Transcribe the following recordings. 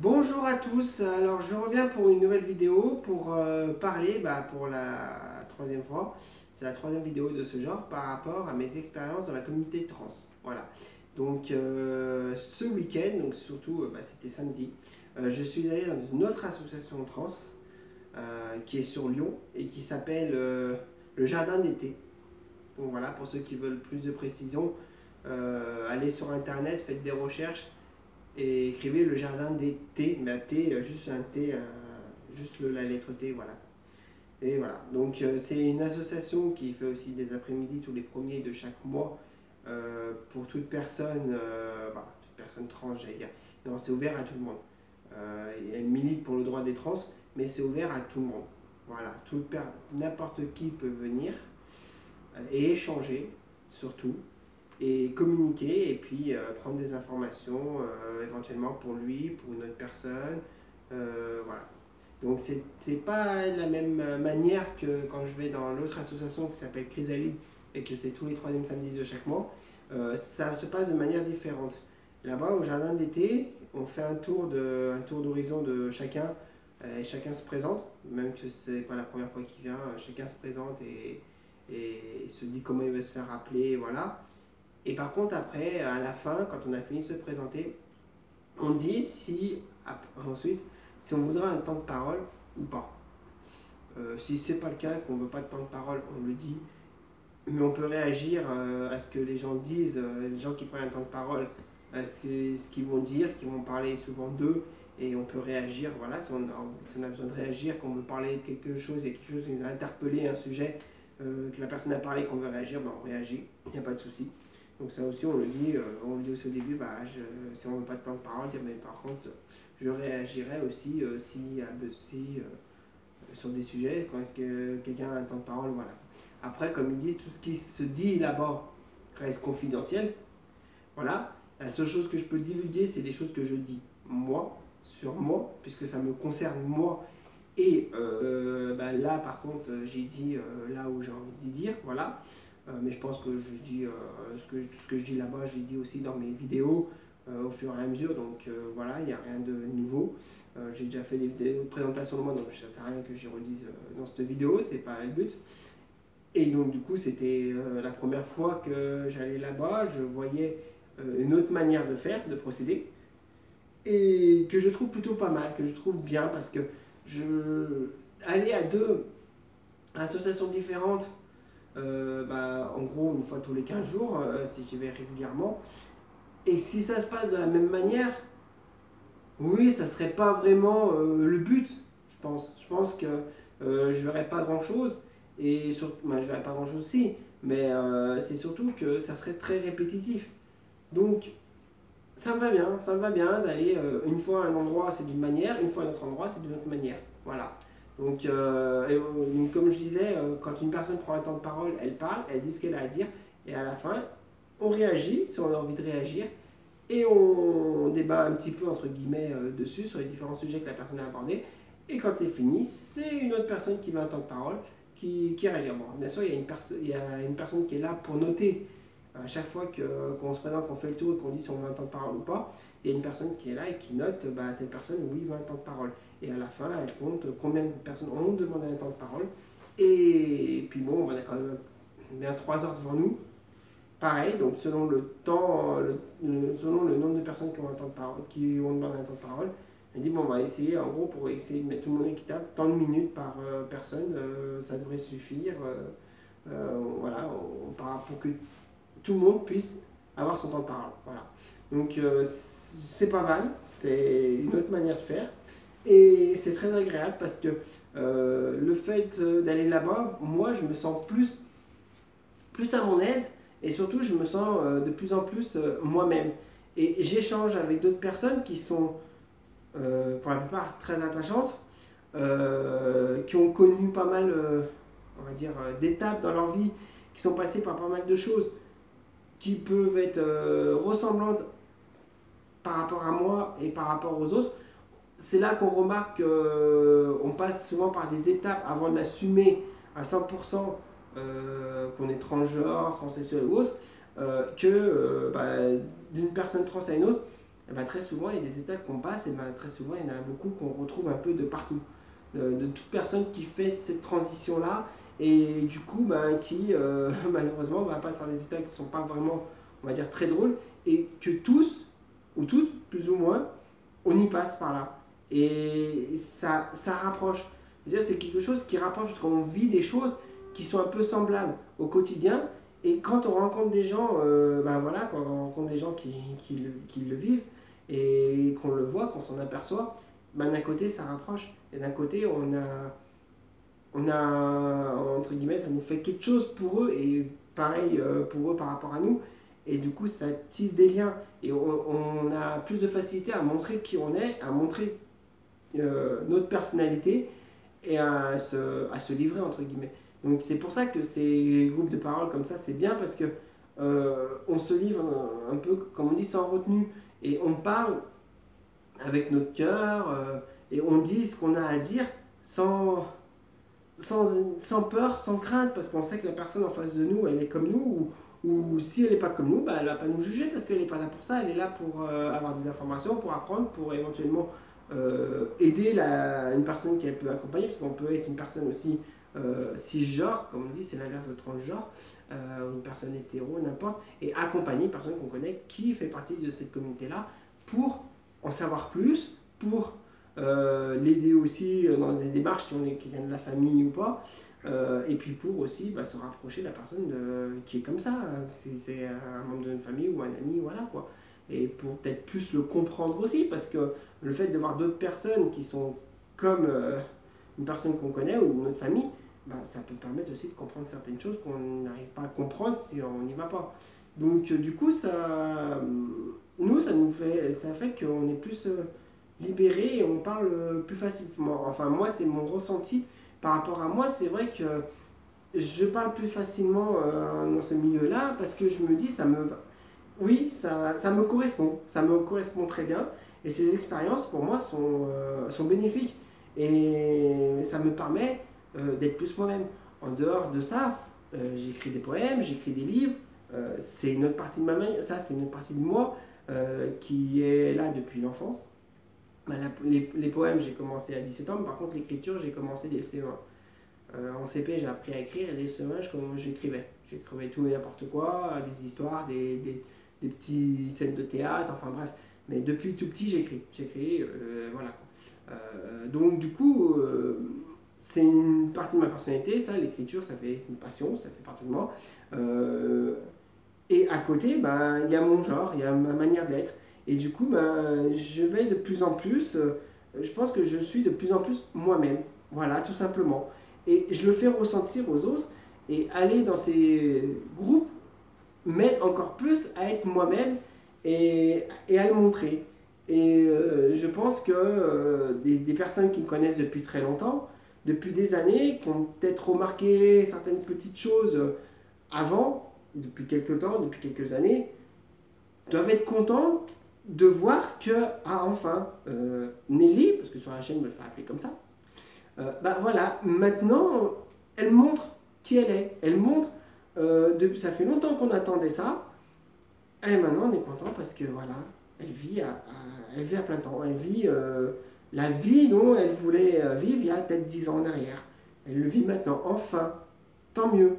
Bonjour à tous, alors je reviens pour une nouvelle vidéo pour parler pour la troisième fois, c'est la troisième vidéo de ce genre par rapport à mes expériences dans la communauté trans. Voilà, donc ce week-end, donc surtout c'était samedi, je suis allé dans une autre association trans qui est sur Lyon et qui s'appelle le Jardin d'été. Donc voilà, pour ceux qui veulent plus de précision, allez sur internet, faites des recherches et écrivez le jardin des T, mais T, juste un T, juste la lettre T, voilà. Et voilà, donc c'est une association qui fait aussi des après-midi tous les premiers de chaque mois pour toute personne trans, j'allais dire. Non, c'est ouvert à tout le monde. Elle milite pour le droit des trans, mais c'est ouvert à tout le monde. Voilà, n'importe qui peut venir et échanger, surtout, et communiquer et puis prendre des informations éventuellement pour lui, pour une autre personne. Voilà. Donc c'est pas la même manière que quand je vais dans l'autre association qui s'appelle Chrysalide et que c'est tous les troisièmes samedis de chaque mois. Ça se passe de manière différente. Là-bas, au jardin d'été, on fait un tour d'horizon de chacun et chacun se présente, même que c'est pas la première fois qu'il vient, chacun se présente et se dit comment il veut se faire appeler, voilà. Et par contre, après, à la fin, quand on a fini de se présenter, on dit si, ensuite, si on voudra un temps de parole ou pas. Si c'est pas le cas, qu'on veut pas de temps de parole, on le dit. Mais on peut réagir à ce que les gens disent, les gens qui prennent un temps de parole, à ce qu'ils vont dire, qui vont parler souvent d'eux, et on peut réagir, voilà, si on a besoin de réagir, qu'on veut parler de quelque chose, et quelque chose qui nous a interpellé, un sujet que la personne a parlé, qu'on veut réagir, on réagit, il n'y a pas de souci. Donc ça aussi, on le dit aussi au début, si on veut pas de temps de parole, mais par contre, je réagirai aussi sur des sujets quand quelqu'un a un temps de parole, voilà. Après, comme ils disent, tout ce qui se dit là-bas reste confidentiel, voilà. La seule chose que je peux divulguer, c'est les choses que je dis moi, sur moi, puisque ça me concerne moi. Et là, par contre, j'ai dit là où j'ai envie d'y dire, voilà. Mais je pense que je dis tout ce que je dis là-bas, je l'ai dit aussi dans mes vidéos au fur et à mesure. Donc voilà, il n'y a rien de nouveau. J'ai déjà fait des vidéos de présentation de moi, donc ça ne sert à rien que j'y redise dans cette vidéo, c'est pas le but. Et donc du coup, c'était la première fois que j'allais là-bas, je voyais une autre manière de faire, de procéder, et que je trouve plutôt pas mal, que je trouve bien, parce que je aller à deux associations différentes, en gros une fois tous les 15 jours, si j'y vais régulièrement, et si ça se passe de la même manière, oui, ça serait pas vraiment le but, je pense. Je pense que je verrais pas grand chose, et surtout, je verrais pas grand chose aussi, mais c'est surtout que ça serait très répétitif. Donc, ça me va bien d'aller une fois à un endroit, c'est d'une manière, une fois à un autre endroit, c'est d'une autre manière. Voilà. Donc, comme je disais, quand une personne prend un temps de parole, elle parle, elle dit ce qu'elle a à dire, et à la fin, on réagit si on a envie de réagir, et on débat un petit peu, entre guillemets, dessus, sur les différents sujets que la personne a abordés. Et quand c'est fini, c'est une autre personne qui veut un temps de parole qui réagit. Bon, bien sûr, il y a une personne qui est là pour noter à chaque fois qu'on se présente, qu'on fait le tour et qu'on dit si on veut un temps de parole ou pas. Il y a une personne qui est là et qui note telle personne, oui, veut un temps de parole. Et à la fin, elle compte combien de personnes ont demandé un temps de parole. Et puis bon, on a quand même bien 3 heures devant nous. Pareil, donc selon le temps, selon le nombre de personnes qui ont, un temps de parole, qui ont demandé un temps de parole, elle dit bon, on va essayer, en gros, pour essayer de mettre tout le monde équitable, tant de minutes par personne, ça devrait suffire. Voilà, pour que tout le monde puisse avoir son temps de parole. Voilà. Donc c'est pas mal, c'est une autre manière de faire. Et c'est très agréable parce que le fait d'aller là-bas, moi je me sens plus à mon aise et surtout je me sens de plus en plus moi-même. Et j'échange avec d'autres personnes qui sont pour la plupart très attachantes, qui ont connu pas mal, on va dire, d'étapes dans leur vie, qui sont passées par pas mal de choses qui peuvent être ressemblantes par rapport à moi et par rapport aux autres. C'est là qu'on remarque qu'on passe souvent par des étapes avant d'assumer à 100% qu'on est transgenre, transsexuel ou autre, d'une personne trans à une autre, et ben, très souvent, il y a des étapes qu'on passe, et ben, très souvent, il y en a beaucoup qu'on retrouve un peu de partout. De toute personne qui fait cette transition-là, et du coup, ben, qui malheureusement va passer par des étapes qui ne sont pas vraiment, on va dire, très drôles, et que tous, ou toutes, plus ou moins, on y passe par là. Et ça rapproche. Je veux dire, c'est quelque chose qui rapproche quand on vit des choses qui sont un peu semblables au quotidien. Et quand on rencontre des gens, ben voilà, quand on rencontre des gens qui le vivent et qu'on le voit, qu'on s'en aperçoit, ben d'un côté ça rapproche. Et d'un côté entre guillemets, ça nous fait quelque chose pour eux et pareil pour eux par rapport à nous. Et du coup, ça tisse des liens. Et on a plus de facilité à montrer qui on est, à montrer notre personnalité et à se livrer, entre guillemets. Donc c'est pour ça que ces groupes de parole comme ça, c'est bien parce que on se livre un peu, comme on dit, sans retenue. Et on parle avec notre cœur et on dit ce qu'on a à dire sans, sans peur, sans crainte, parce qu'on sait que la personne en face de nous, elle est comme nous, ou si elle n'est pas comme nous, bah, elle ne va pas nous juger parce qu'elle n'est pas là pour ça, elle est là pour avoir des informations, pour apprendre, pour éventuellement aider une personne qu'elle peut accompagner, parce qu'on peut être une personne aussi cisgenre, comme on dit, c'est l'inverse de transgenre, une personne hétéro, n'importe, et accompagner une personne qu'on connaît qui fait partie de cette communauté-là pour en savoir plus, pour l'aider aussi dans des démarches si on est quelqu'un de la famille ou pas, et puis pour aussi se rapprocher de la personne qui est comme ça, c'est un membre de notre famille ou un ami, voilà quoi. Et pour peut-être plus le comprendre aussi, parce que le fait de voir d'autres personnes qui sont comme une personne qu'on connaît ou notre famille, ça peut permettre aussi de comprendre certaines choses qu'on n'arrive pas à comprendre si on n'y va pas. Donc du coup, nous, ça fait qu'on est plus libéré et on parle plus facilement. Enfin, moi, c'est mon ressenti par rapport à moi. C'est vrai que je parle plus facilement dans ce milieu-là parce que je me dis, oui, ça me correspond. Ça me correspond très bien. Et ces expériences, pour moi, sont bénéfiques. Et ça me permet d'être plus moi-même. En dehors de ça, j'écris des poèmes, j'écris des livres. C'est une autre partie de ça, c'est une autre partie de moi qui est là depuis l'enfance. Les poèmes, j'ai commencé à 17 ans, mais par contre, l'écriture, j'ai commencé dès le CE1. En CP, j'ai appris à écrire et dès le CE1, j'écrivais. J'écrivais tout et n'importe quoi, des histoires, des petites scènes de théâtre, enfin bref. Mais depuis tout petit, j'écris. Voilà. Donc, du coup, c'est une partie de ma personnalité, ça, l'écriture, c'est une passion, ça fait partie de moi. Et à côté, il y a mon genre, il y a ma manière d'être. Et du coup, je vais de plus en plus, je pense que je suis de plus en plus moi-même. Voilà, tout simplement. Et je le fais ressentir aux autres. Et aller dans ces groupes m'aide encore plus à être moi-même et à le montrer. Et je pense que des personnes qui me connaissent depuis très longtemps, depuis des années, qui ont peut-être remarqué certaines petites choses avant, depuis quelques temps, depuis quelques années, doivent être contentes de voir que, enfin, Nelly, parce que sur la chaîne, je me le fais appeler comme ça, voilà, maintenant, elle montre qui elle est. Elle montre, ça fait longtemps qu'on attendait ça, et maintenant on est content parce que voilà, elle vit à plein temps. Elle vit la vie dont elle voulait vivre il y a peut-être 10 ans en arrière. Elle le vit maintenant, enfin, tant mieux.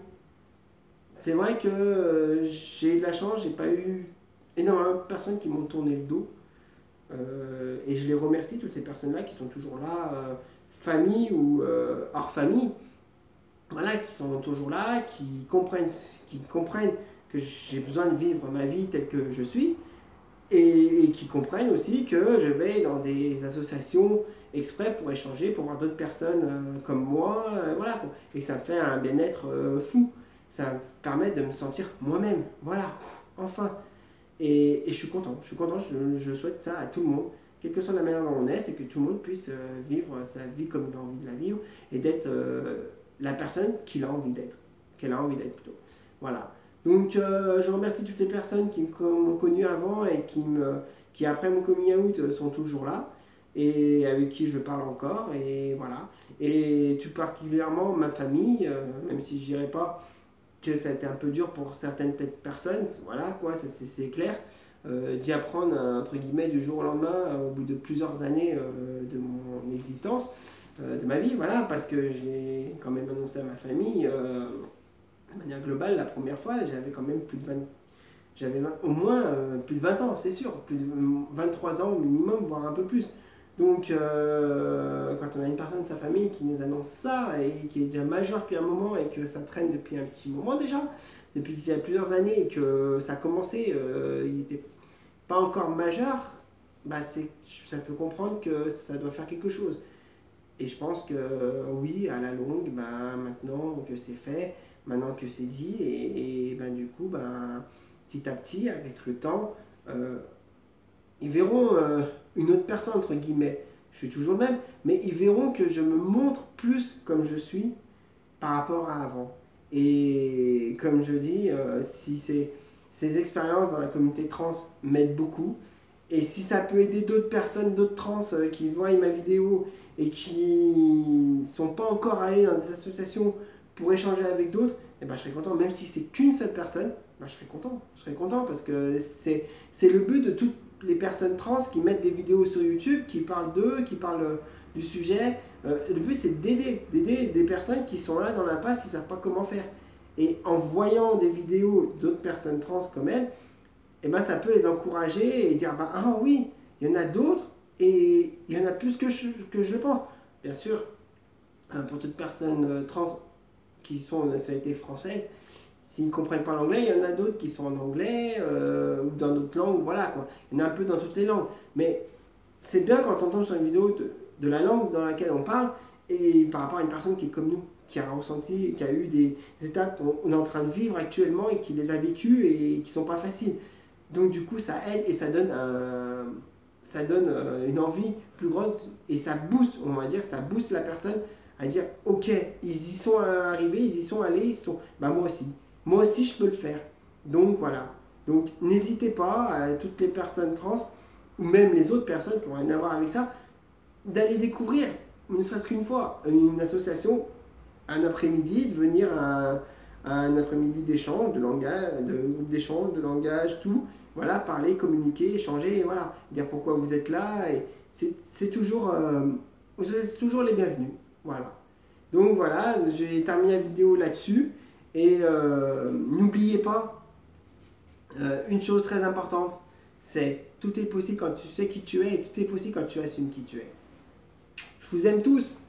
C'est vrai que j'ai eu de la chance, j'ai pas eu énormément de personnes qui m'ont tourné le dos. Et je les remercie, toutes ces personnes-là qui sont toujours là, famille ou hors famille, voilà, qui sont toujours là, qui comprennent que j'ai besoin de vivre ma vie telle que je suis, et qui comprennent aussi que je vais dans des associations exprès pour échanger, pour voir d'autres personnes comme moi, voilà, et ça me fait un bien-être fou. Ça me permet de me sentir moi-même, voilà, enfin. Et je suis content, je souhaite ça à tout le monde, quelle que soit la manière dont on est, c'est que tout le monde puisse vivre sa vie comme il a envie de la vivre et d'être la personne qu'il a envie d'être, qu'elle a envie d'être plutôt. Voilà. Donc je remercie toutes les personnes qui m'ont connu avant et qui après mon coming out sont toujours là et avec qui je parle encore et voilà. Et tout particulièrement ma famille, même si je dirais pas que ça a été un peu dur pour certaines personnes, voilà quoi, c'est clair. d'y apprendre, entre guillemets, du jour au lendemain, au bout de plusieurs années de mon existence, de ma vie, voilà, parce que j'ai quand même annoncé à ma famille, de manière globale, la première fois, j'avais quand même plus de 20, j'avais au moins plus de 20 ans, c'est sûr, plus de 23 ans au minimum, voire un peu plus. Donc, quand on a une personne de sa famille qui nous annonce ça et qui est déjà majeur depuis un moment et que ça traîne depuis un petit moment déjà, depuis qu'il y a plusieurs années et que ça a commencé, il n'était pas encore majeur, bah ça peut comprendre que ça doit faire quelque chose. Et je pense que oui, à la longue, bah, maintenant que c'est fait, maintenant que c'est dit, et bah, du coup, bah, petit à petit, avec le temps, euh, ils verront une autre personne, entre guillemets. Je suis toujours le même, mais ils verront que je me montre plus comme je suis par rapport à avant. Et comme je dis, si ces expériences dans la communauté trans m'aident beaucoup, et si ça peut aider d'autres personnes, d'autres trans qui voient ma vidéo et qui ne sont pas encore allés dans des associations pour échanger avec d'autres, eh ben, je serais content. Même si c'est qu'une seule personne, ben, je serais content. Je serais content parce que c'est le but de toutes les personnes trans qui mettent des vidéos sur YouTube, qui parlent d'eux, qui parlent du sujet. Le but, c'est d'aider des personnes qui sont là dans l'impasse, qui ne savent pas comment faire. Et en voyant des vidéos d'autres personnes trans comme elles, eh ben, ça peut les encourager et dire bah, ah oui, il y en a d'autres et il y en a plus que je le pense. Bien sûr, pour toute personne trans qui sont de nationalité française, s'ils ne comprennent pas l'anglais, il y en a d'autres qui sont en anglais ou dans d'autres langues, voilà quoi. Il y en a un peu dans toutes les langues. Mais c'est bien quand on tombe sur une vidéo de la langue dans laquelle on parle et par rapport à une personne qui est comme nous, qui a ressenti, qui a eu des étapes qu'on est en train de vivre actuellement et qui les a vécues et qui ne sont pas faciles. Donc du coup, ça aide et ça donne une envie plus grande et ça booste, on va dire, ça booste la personne à dire ok, ils y sont arrivés, ils y sont allés, ils sont, bah moi aussi je peux le faire. Donc voilà. Donc n'hésitez pas à toutes les personnes trans ou même les autres personnes qui n'ont rien à voir avec ça d'aller découvrir, ne serait-ce qu'une fois, une association un après-midi, de venir à un après-midi d'échange, de langage, d'échange, de langage, tout. Voilà, parler, communiquer, échanger, et voilà, dire pourquoi vous êtes là. Et c'est toujours, vous êtes toujours les bienvenus. Voilà. Donc voilà, j'ai terminé la vidéo là-dessus. Et n'oubliez pas, une chose très importante, c'est tout est possible quand tu sais qui tu es et tout est possible quand tu assumes qui tu es. Je vous aime tous.